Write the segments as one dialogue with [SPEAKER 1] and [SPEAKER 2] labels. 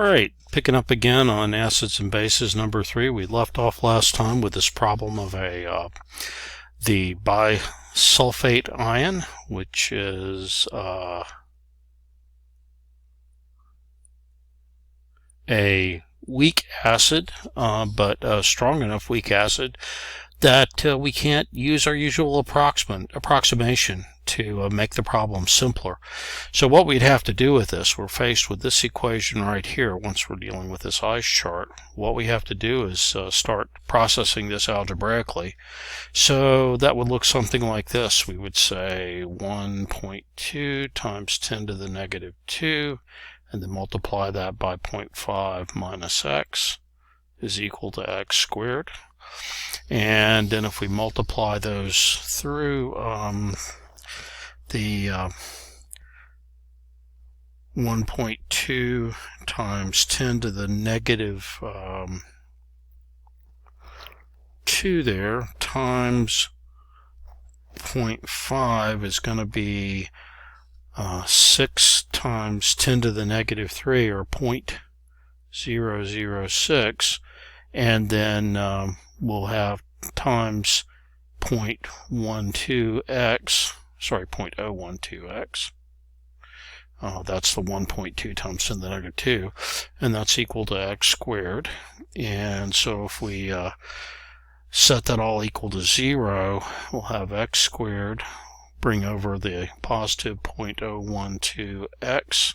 [SPEAKER 1] Alright, picking up again on acids and bases number 3. We left off last time with this problem of the bisulfate ion, which is a weak acid, but a strong enough weak acid that we can't use our usual approximation to make the problem simpler. So what we'd have to do with this, we're faced with this equation right here once we're dealing with this ice chart. What we have to do is start processing this algebraically. So that would look something like this. We would say 1.2 times 10 to the negative 2, and then multiply that by 0.5 minus x is equal to x squared. And then if we multiply those through the 1.2 times 10 to the negative 2 there times 0.5 is going to be 6 times 10 to the negative 3, or 0.006, and then we'll have times 0.12x, sorry, 0.012x. That's the 1.2 times 10 to the negative 2, and that's equal to x squared. And so if we set that all equal to 0, we'll have x squared, bring over the positive 0.012x,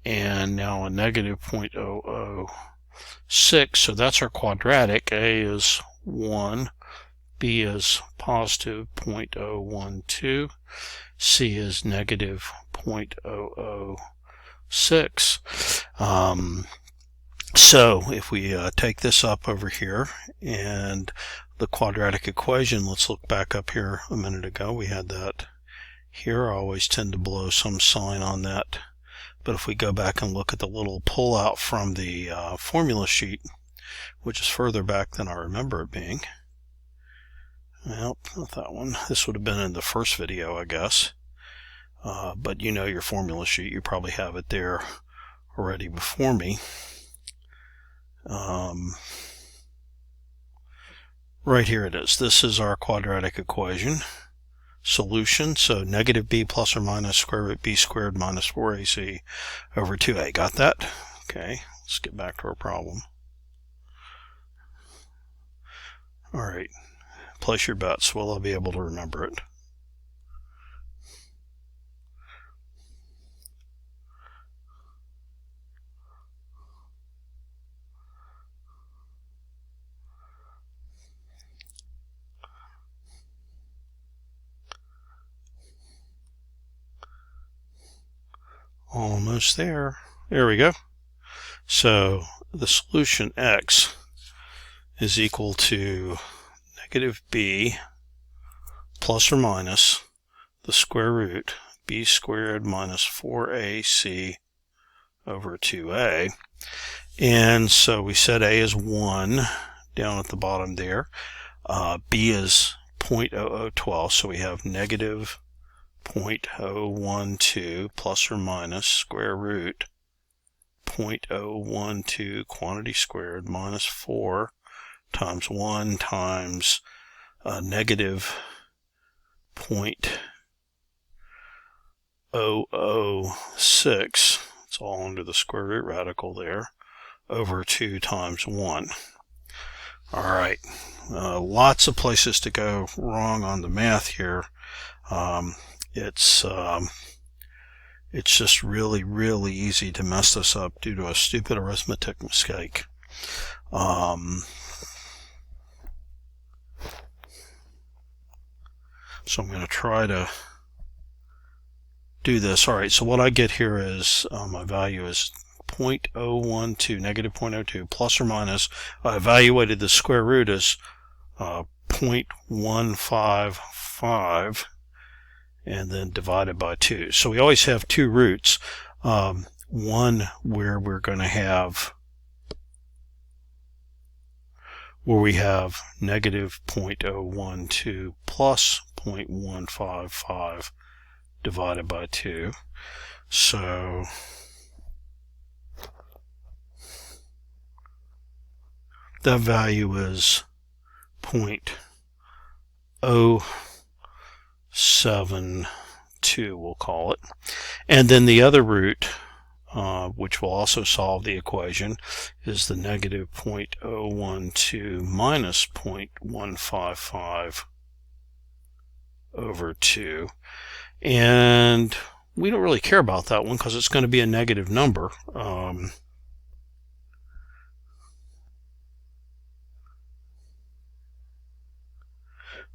[SPEAKER 1] and now a negative 0.006. So that's our quadratic. A is 1, B is positive 0.012, C is negative 0.006. So if we take this up over here and the quadratic equation, let's look back up here a minute ago. We had that here. I always tend to blow some sign on that. But if we go back and look at the little pullout from the formula sheet, which is further back than I remember it being. Well, not that one. This would have been in the first video, I guess. But you know your formula sheet. You probably have it there already before me. Right here it is. This is our quadratic equation solution. So negative b plus or minus square root b squared minus 4ac over 2a. Got that? Okay, let's get back to our problem. Alright, place your bets. Will I be able to remember it? Almost there. There we go. So the solution x is equal to negative b plus or minus the square root b squared minus 4ac over 2a. And so we said a is 1 down at the bottom there. B is 0.0012, so we have negative 0.012 plus or minus square root 0.012 quantity squared minus 4 times 1 times negative 0.006, it's all under the square root radical there, over 2 times 1. Alright, lots of places to go wrong on the math here. It's just really, really easy to mess this up due to a stupid arithmetic mistake. So I'm going to try to do this. Alright, so what I get here is my value is 0.012, negative 0.02, plus or minus. I evaluated the square root as 0.155, and then divided by 2. So we always have two roots. One where we're going to have negative 0.012 plus 0.155 divided by 2. So That value is 0.072, we'll call it. And then the other root, which will also solve the equation, is the negative 0.012 minus 0.155 over 2. And we don't really care about that one because it's going to be a negative number.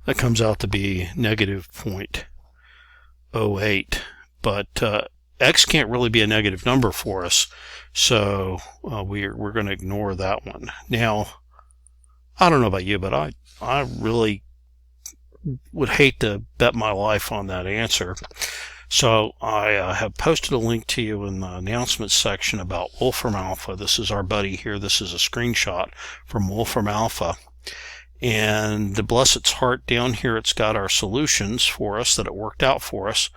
[SPEAKER 1] That comes out to be negative 0.08, but x can't really be a negative number for us, so we're going to ignore that one. Now, I don't know about you, but I really would hate to bet my life on that answer. So I have posted a link to you in the announcements section about Wolfram Alpha. This is our buddy here. This is a screenshot from Wolfram Alpha. And to bless its heart, down here it's got our solutions for us that it worked out for us.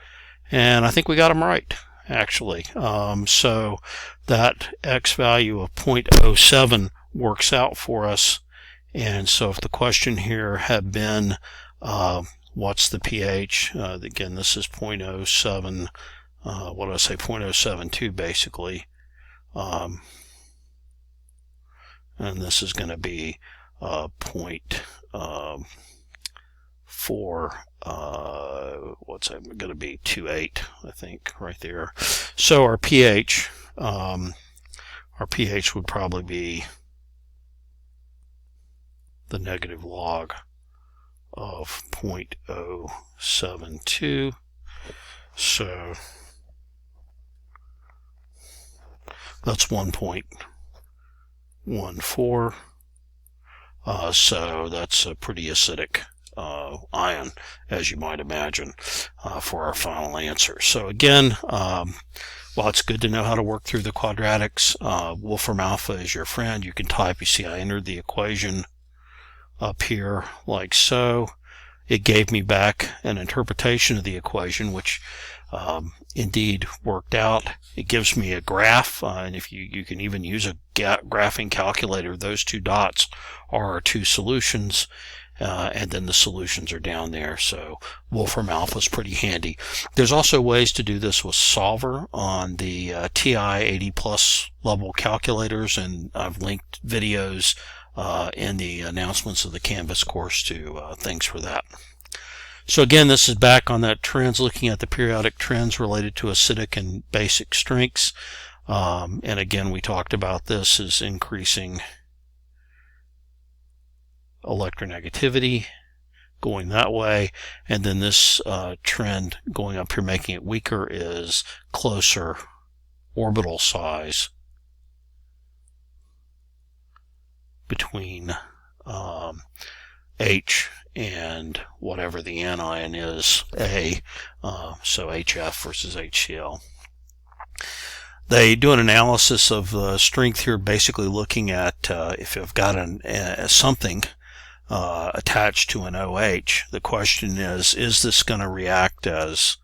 [SPEAKER 1] And I think we got them right, actually. So that x value of 0.07 works out for us. And so if the question here had been, what's the pH? Again, this is 0.07, what did I say, 0.072 basically. And this is going to be 0.4, what's that going to be, 28, I think, right there. So our pH would probably be the negative log of 0.072. So that's 1.14. So that's a pretty acidic ion, as you might imagine, for our final answer. So again, while it's good to know how to work through the quadratics, Wolfram Alpha is your friend. You can type, you see I entered the equation up here like so. It gave me back an interpretation of the equation, which indeed worked out. It gives me a graph, and if you can even use a graphing calculator, those two dots are our two solutions, and then the solutions are down there. So Wolfram Alpha is pretty handy. There's also ways to do this with Solver on the TI 80 plus level calculators, and I've linked videos in the announcements of the Canvas course to things for that. So again, this is back on that trends, looking at the periodic trends related to acidic and basic strengths. And again, we talked about this as increasing electronegativity going that way, and then this trend going up here making it weaker is closer orbital size between H and whatever the anion is, A, so HF versus HCl. They do an analysis of strength here, basically looking at if you've got something attached to an OH. The question is this going to react as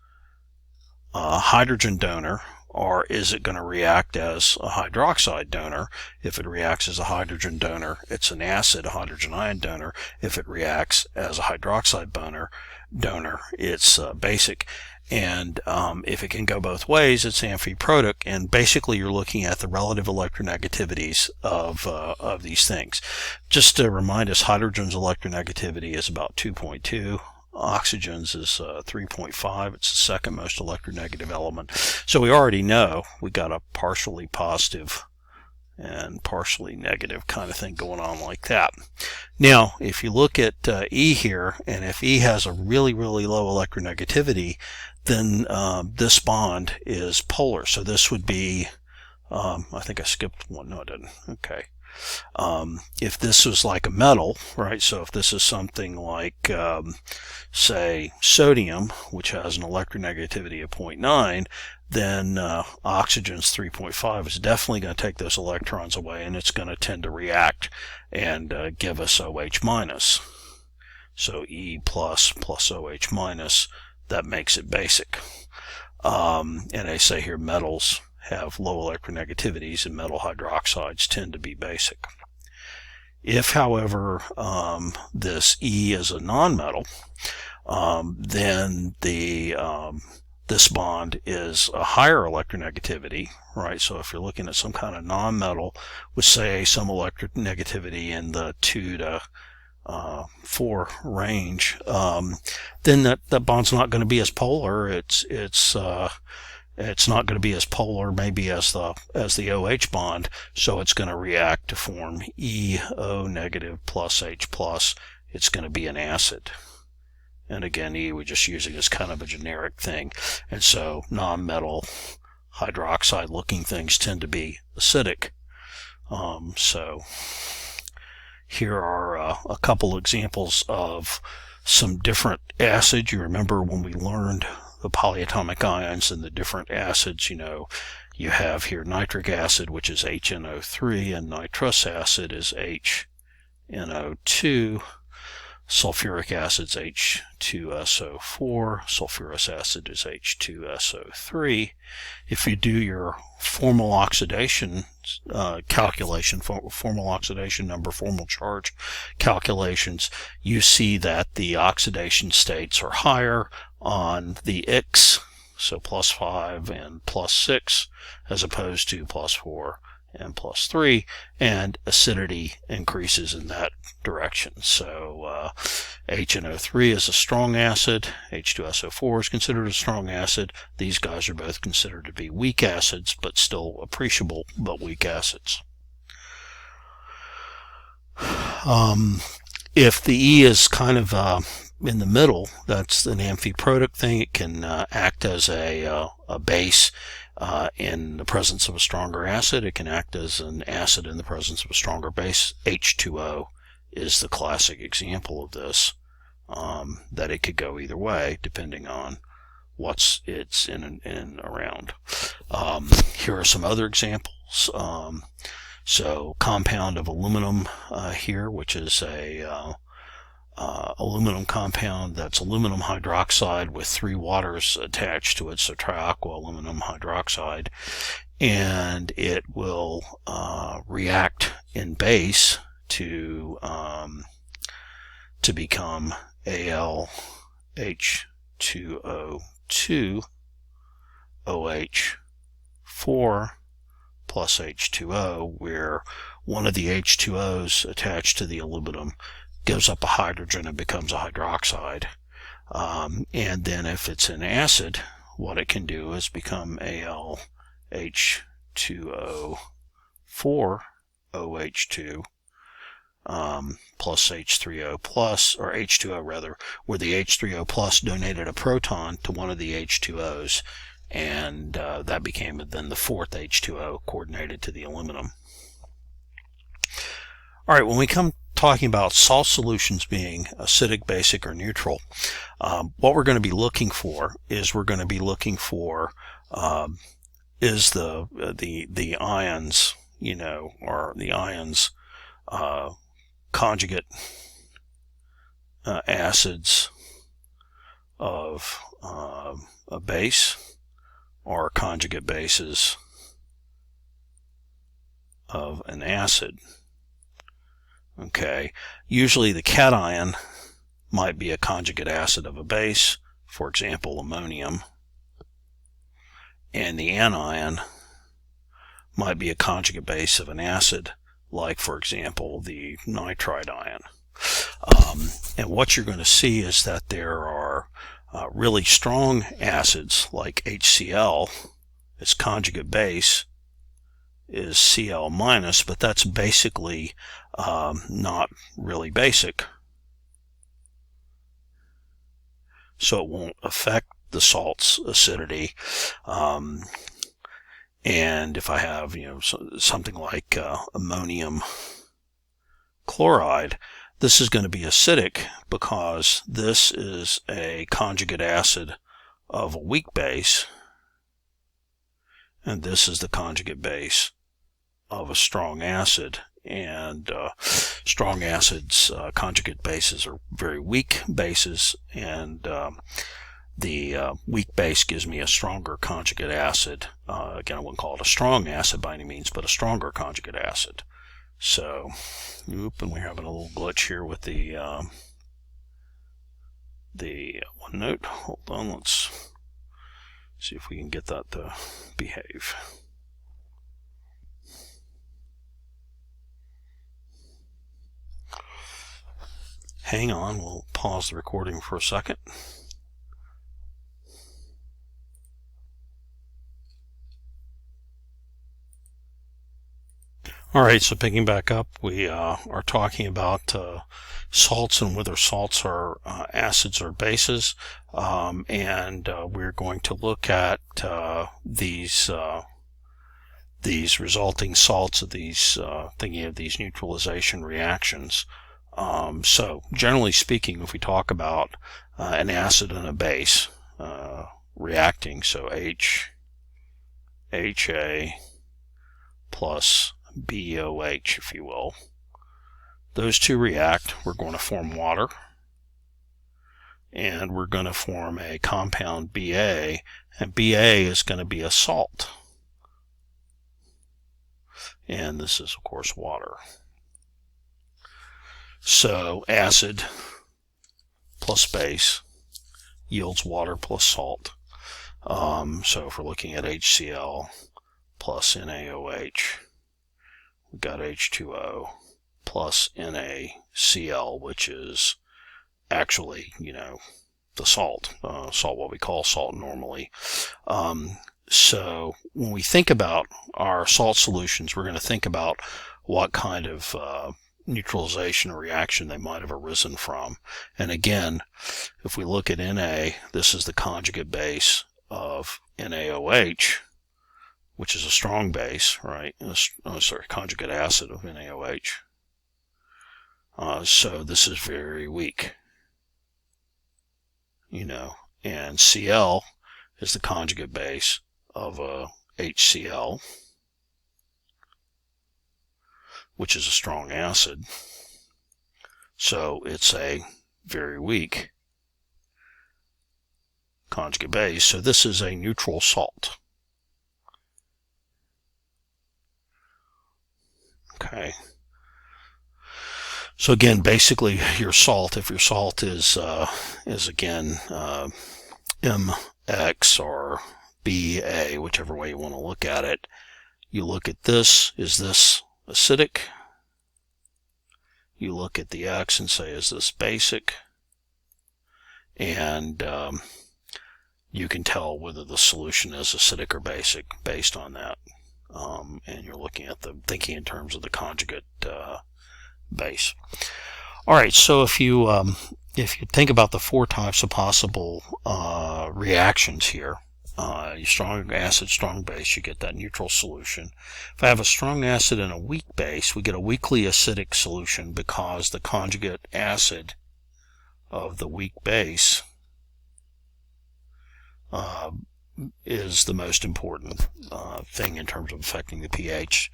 [SPEAKER 1] a hydrogen donor, or is it going to react as a hydroxide donor? If it reacts as a hydrogen donor, it's an acid, a hydrogen ion donor. If it reacts as a hydroxide donor, it's basic. And if it can go both ways, it's amphiprotic. And basically, you're looking at the relative electronegativities of these things. Just to remind us, hydrogen's electronegativity is about 2.2. Oxygen's is 3.5. It's the second most electronegative element. So we already know we got a partially positive and partially negative kind of thing going on like that. Now, if you look at E here, and if E has a really, really low electronegativity, then this bond is polar. So this would be, I think I skipped one. No, I didn't. Okay. If this was like a metal, right, so if this is something like, say, sodium, which has an electronegativity of 0.9, then oxygen's 3.5 is definitely going to take those electrons away, and it's going to tend to react and give us OH minus. So E plus OH minus, that makes it basic. And they say here metals have low electronegativities, and metal hydroxides tend to be basic. If, however, this E is a nonmetal, then this bond is a higher electronegativity, right? So if you're looking at some kind of nonmetal with, say, some electronegativity in the 2 to 4 range, then that bond's not going to be as polar. It's not going to be as polar maybe as the OH bond, so it's going to react to form EO negative plus H plus. It's going to be an acid. And again, E we're just using as kind of a generic thing. And so non-metal hydroxide looking things tend to be acidic. So here are a couple examples of some different acids. You remember when we learned the polyatomic ions and the different acids, you have here nitric acid, which is HNO3, and nitrous acid is HNO2. Sulfuric acid is H2SO4, sulfurous acid is H2SO3. If you do your formal oxidation calculation, formal oxidation number, formal charge calculations, you see that the oxidation states are higher on the X, so +5 and +6, as opposed to +4 and +3, and acidity increases in that direction. So HNO3 is a strong acid, H2SO4 is considered a strong acid. These guys are both considered to be weak acids, but still appreciable, but weak acids. If the E is kind of in the middle, that's an amphiprotic thing. It can act as a base in the presence of a stronger acid. It can act as an acid in the presence of a stronger base. H2O is the classic example of this, that it could go either way depending on what's it's in and around. Here are some other examples. So compound of aluminum here, which is a aluminum compound, that's aluminum hydroxide with 3 waters attached to it, so triaqualuminum hydroxide, and it will react in base to become AlH2O2 OH4 plus H2O, where one of the H2Os attached to the aluminum gives up a hydrogen and becomes a hydroxide. And then if it's an acid, what it can do is become AlH2O4 OH2 plus H3O plus, or H2O rather, where the H3O plus donated a proton to one of the H2Os, and that became then the 4th H2O coordinated to the aluminum. All right, when we come talking about salt solutions being acidic, basic, or neutral, what we're going to be looking for is is the ions, or the ions conjugate acids of a base, or conjugate bases of an acid. Okay, usually the cation might be a conjugate acid of a base, for example ammonium, and the anion might be a conjugate base of an acid, like for example the nitrite ion. And what you're going to see is that there are really strong acids like HCl. Its conjugate base is Cl minus, but that's basically not really basic, so it won't affect the salt's acidity. And if I have something like ammonium chloride, this is going to be acidic because this is a conjugate acid of a weak base, and this is the conjugate base of a strong acid. And strong acids, conjugate bases, are very weak bases, and the weak base gives me a stronger conjugate acid. Again, I wouldn't call it a strong acid by any means, but a stronger conjugate acid. So, and we're having a little glitch here with the OneNote. Hold on, let's see if we can get that to behave. Hang on, we'll pause the recording for a second. All right, so picking back up, we are talking about salts and whether salts are acids or bases, and we're going to look at these resulting salts of these, thinking of these neutralization reactions. So generally speaking, if we talk about an acid and a base reacting, so HA plus BOH, if you will, those two react, we're going to form water, and we're going to form a compound Ba, and Ba is going to be a salt. And this is, of course, water. So acid plus base yields water plus salt. So if we're looking at HCl plus NaOH, we've got H2O plus NaCl, which is actually, the salt, what we call salt normally. So when we think about our salt solutions, we're going to think about what kind of neutralization or reaction they might have arisen from. And again, if we look at Na, this is the conjugate base of NaOH, which is a strong base, right? Conjugate acid of NaOH. So this is very weak, and Cl is the conjugate base of a HCl, which is a strong acid. So it's a very weak conjugate base. So this is a neutral salt. Okay. So again, basically, your salt, if your salt is again MX or BA, whichever way you want to look at it, you look at this, is this acidic? You look at the X and say, is this basic? And you can tell whether the solution is acidic or basic based on that. And you're looking at thinking in terms of the conjugate base. All right, so if you think about the four types of possible reactions here, strong acid, strong base, you get that neutral solution. If I have a strong acid and a weak base, we get a weakly acidic solution because the conjugate acid of the weak base is the most important thing in terms of affecting the pH.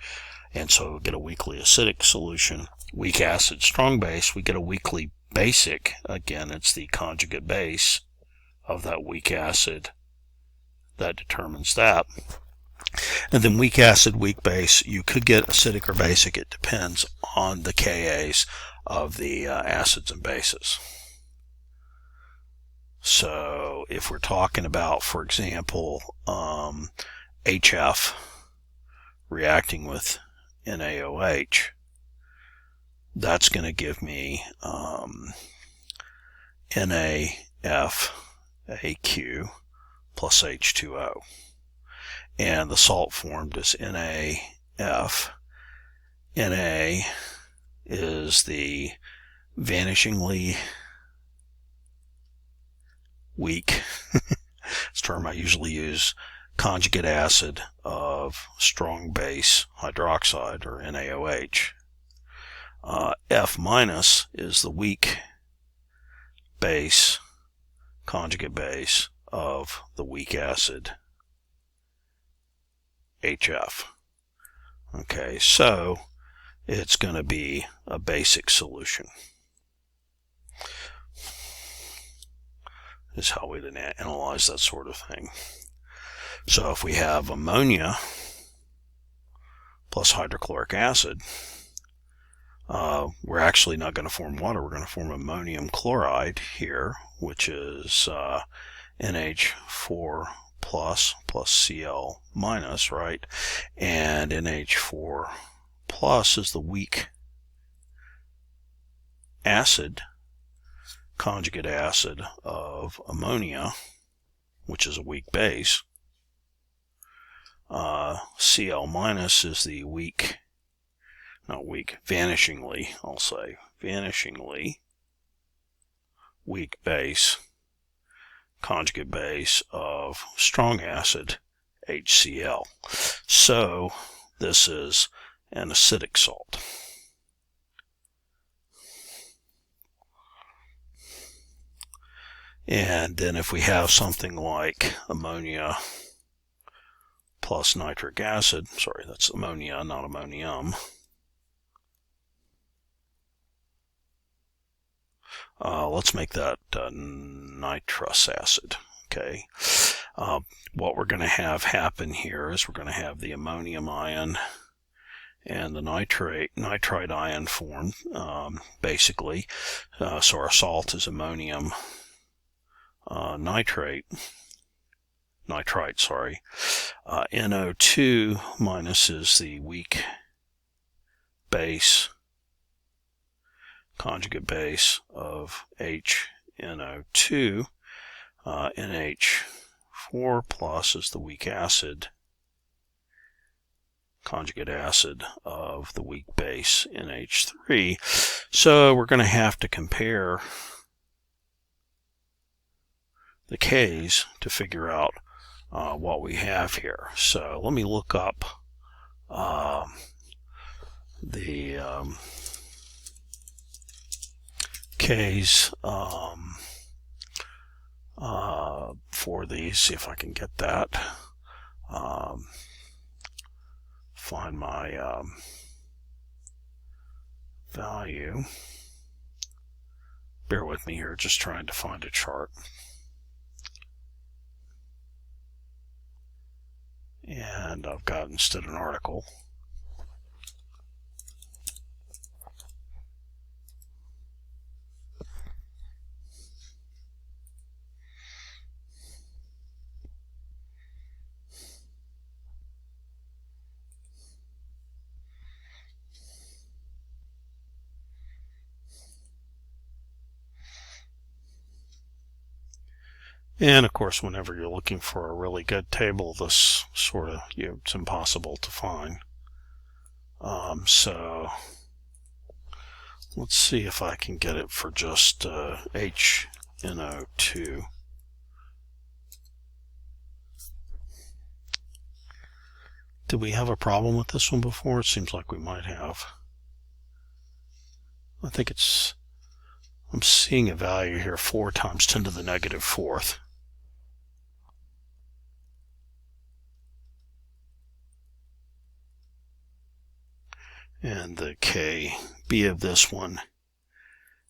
[SPEAKER 1] And so we get a weakly acidic solution. Weak acid, strong base, we get a weakly basic. Again, it's the conjugate base of that weak acid that determines that. And then weak acid, weak base, you could get acidic or basic. It depends on the Kas of the acids and bases. So if we're talking about, for example, HF reacting with NaOH, that's going to give me NaFAQ plus H2O. And the salt formed is NaF. Na is the vanishingly weak, it's a term I usually use, conjugate acid of strong base hydroxide, or NaOH. F minus is the weak base, conjugate base of the weak acid HF. Okay, so it's going to be a basic solution. Is how we'd analyze that sort of thing. So if we have ammonia plus hydrochloric acid, we're actually not going to form water. We're going to form ammonium chloride here, which is NH4 plus Cl minus, right? And NH4 plus is the weak acid, conjugate acid of ammonia, which is a weak base. Cl minus is the weak, not weak, vanishingly, I'll say, vanishingly weak base, conjugate base of strong acid, HCl. So this is an acidic salt. And then if we have something like ammonia plus nitric acid, sorry, that's ammonia, not ammonium. Let's make that nitrous acid. Okay. What we're going to have happen here is we're going to have the ammonium ion and the nitrite ion formed, basically. So our salt is ammonium nitrite, sorry. NO2 minus is the weak base, conjugate base of HNO2. NH4 plus is the weak acid, conjugate acid of the weak base, NH3. So we're going to have to compare the K's to figure out what we have here. So let me look up the K's for these, see if I can get that. Find my value. Bear with me here, just trying to find a chart. And I've got instead an article. And of course, whenever you're looking for a really good table, this sort of, it's impossible to find. So let's see if I can get it for just HNO2. Did we have a problem with this one before? It seems like we might have. I think it's, I'm seeing a value here, 4 times 10 to the negative fourth. And the KB of this one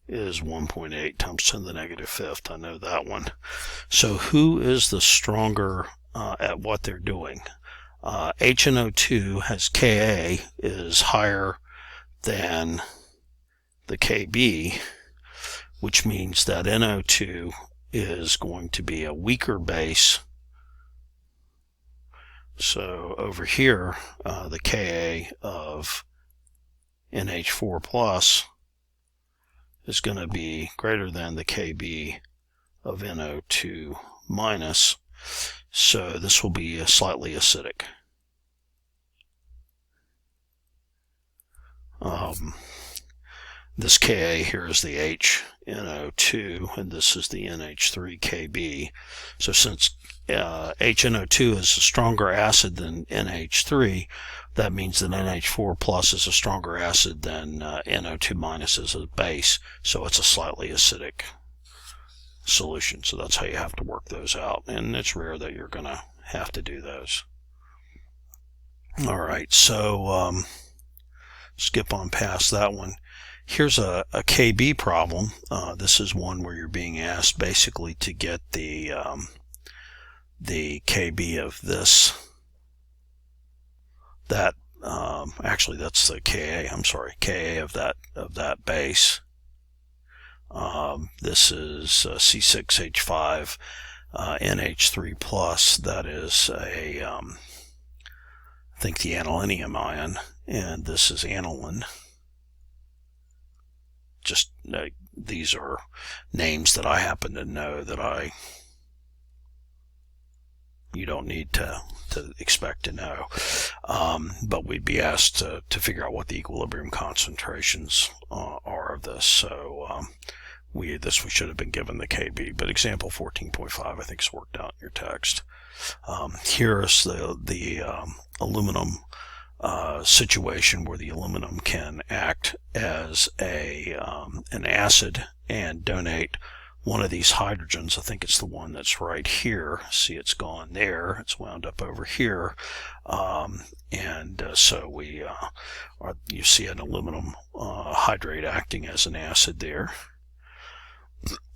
[SPEAKER 1] is 1.8 times 10 to the negative fifth. I know that one. So who is the stronger at what they're doing? HNO2 has Ka is higher than the Kb, which means that NO2 is going to be a weaker base. So over here, the Ka of NH4 plus is going to be greater than the Kb of NO2 minus. So this will be slightly acidic. This Ka here is the HNO2, and this is the NH3Kb. So since HNO2 is a stronger acid than NH3, that means that NH4 plus is a stronger acid than NO2 minus is a base, so it's a slightly acidic solution. So that's how you have to work those out, and it's rare that you're going to have to do those. All right, so skip on past that one. Here's a KB problem. This is one where you're being asked basically to get the KB of that actually that's the Ka, I'm sorry, Ka of that base. This is C6H5 NH3 plus. That is a I think the anilinium ion, and this is aniline. Just these are names that I happen to know that you don't need to expect to know, but we'd be asked to figure out what the equilibrium concentrations are of this. So we should have been given the Kb, but example 14.5 I think is worked out in your text. Here is the aluminum situation where the aluminum can act as an acid and donate one of these hydrogens. I think it's the one that's right here. See, it's gone there. It's wound up over here. So you see an aluminum hydrate acting as an acid there.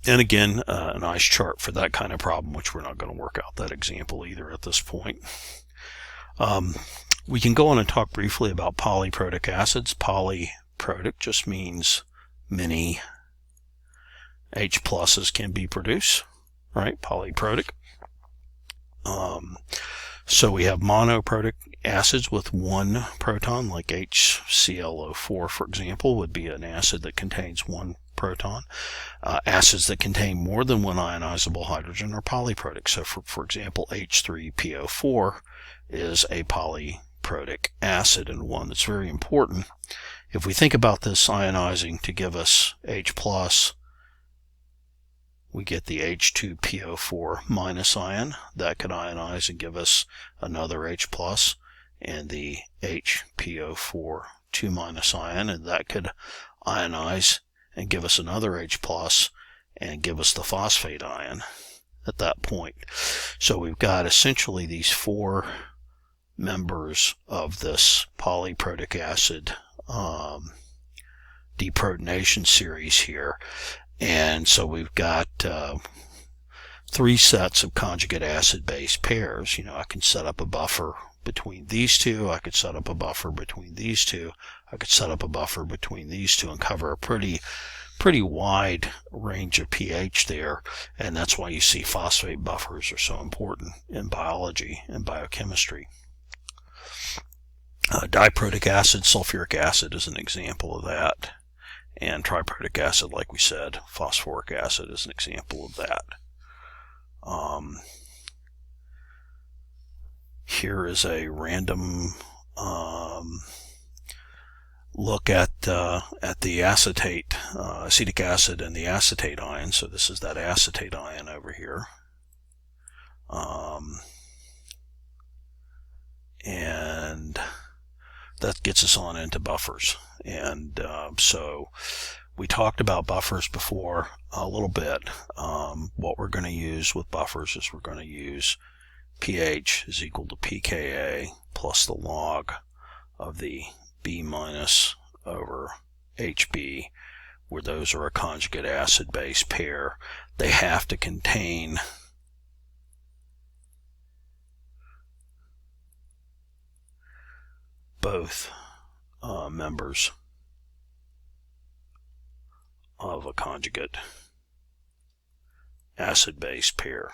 [SPEAKER 1] And again, a nice chart for that kind of problem, which we're not going to work out that example either at this point. We can go on and talk briefly about polyprotic acids. Polyprotic just means many H pluses can be produced, right? Polyprotic. So we have monoprotic acids with one proton, like HClO4, for example, would be an acid that contains one proton. Acids that contain more than one ionizable hydrogen are polyprotic. So for example, H3PO4 is a polyprotic acid, and one that's very important. If we think about this ionizing to give us H+, we get the H2PO4 minus ion. That could ionize and give us another H+, and the HPO4 2 minus ion, and that could ionize and give us another H+, and give us the phosphate ion at that point. So we've got essentially these four members of this polyprotic acid deprotonation series here. And so we've got three sets of conjugate acid-base pairs. I can set up a buffer between these two. I could set up a buffer between these two. I could set up a buffer between these two and cover a pretty wide range of pH there. And that's why you see phosphate buffers are so important in biology and biochemistry. Diprotic acid, sulfuric acid is an example of that. And triprotic acid, like we said, phosphoric acid is an example of that. Here is a random look at the acetate, acetic acid and the acetate ion. So this is that acetate ion over here. And that gets us on into buffers. And so we talked about buffers before a little bit. What we're going to use with buffers is we're going to use pH is equal to pKa plus the log of the B minus over HB, where those are a conjugate acid-base pair. They have to contain both members of a conjugate acid-base pair.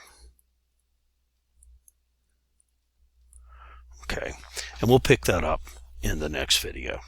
[SPEAKER 1] Okay, and we'll pick that up in the next video.